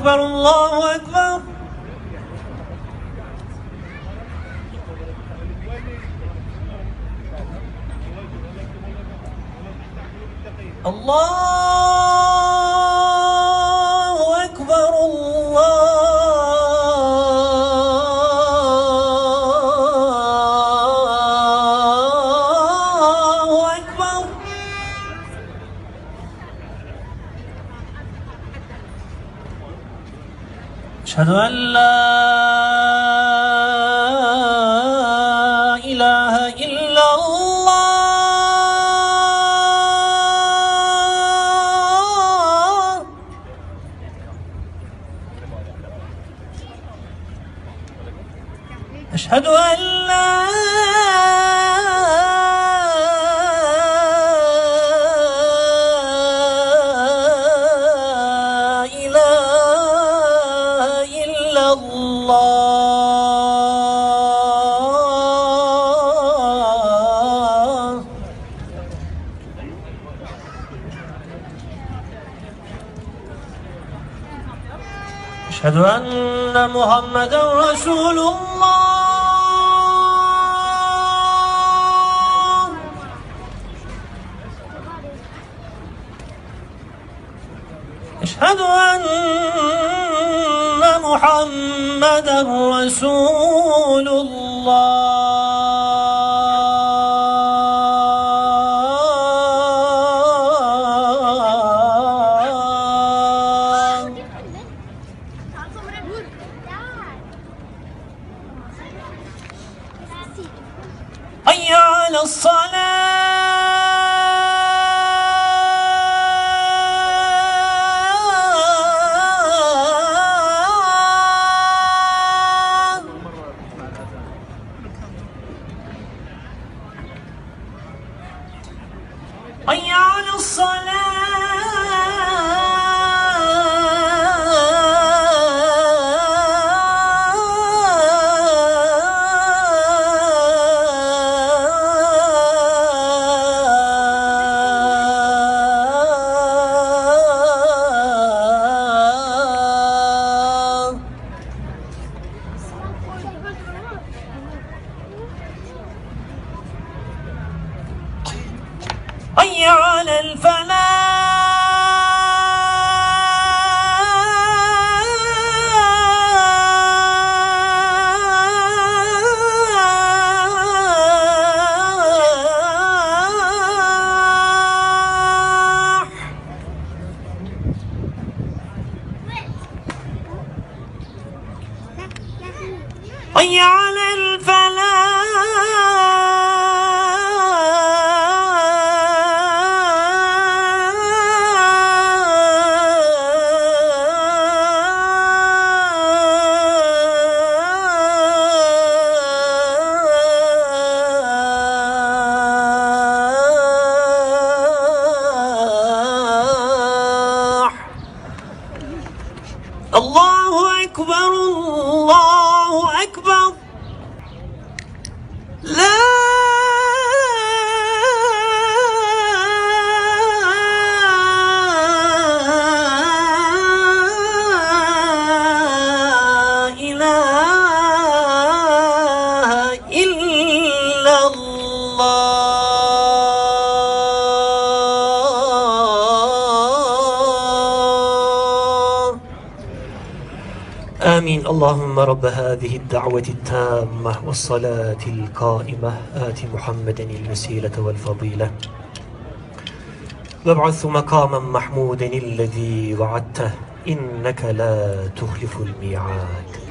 أكبر الله أكبر. الله أكبر الله أكبر. أشهد أن لا إله إلا الله. أشهد أن لا إله إلا الله. أشهد أن محمدا رسول الله. أشهد أن محمدا رسول الله. حي على الصلاة. حي على الصلاة. حي على الفلاح. حي على الفلاح. الله أكبر الله أكبر. لا إله إلا الله. آمين. اللهم رب هذه الدعوة التامة والصلاة القائمة آت محمدا الوسيلة والفضيلة وابعث مقاما محمودا الذي وعدته إنك لا تخلف الميعاد.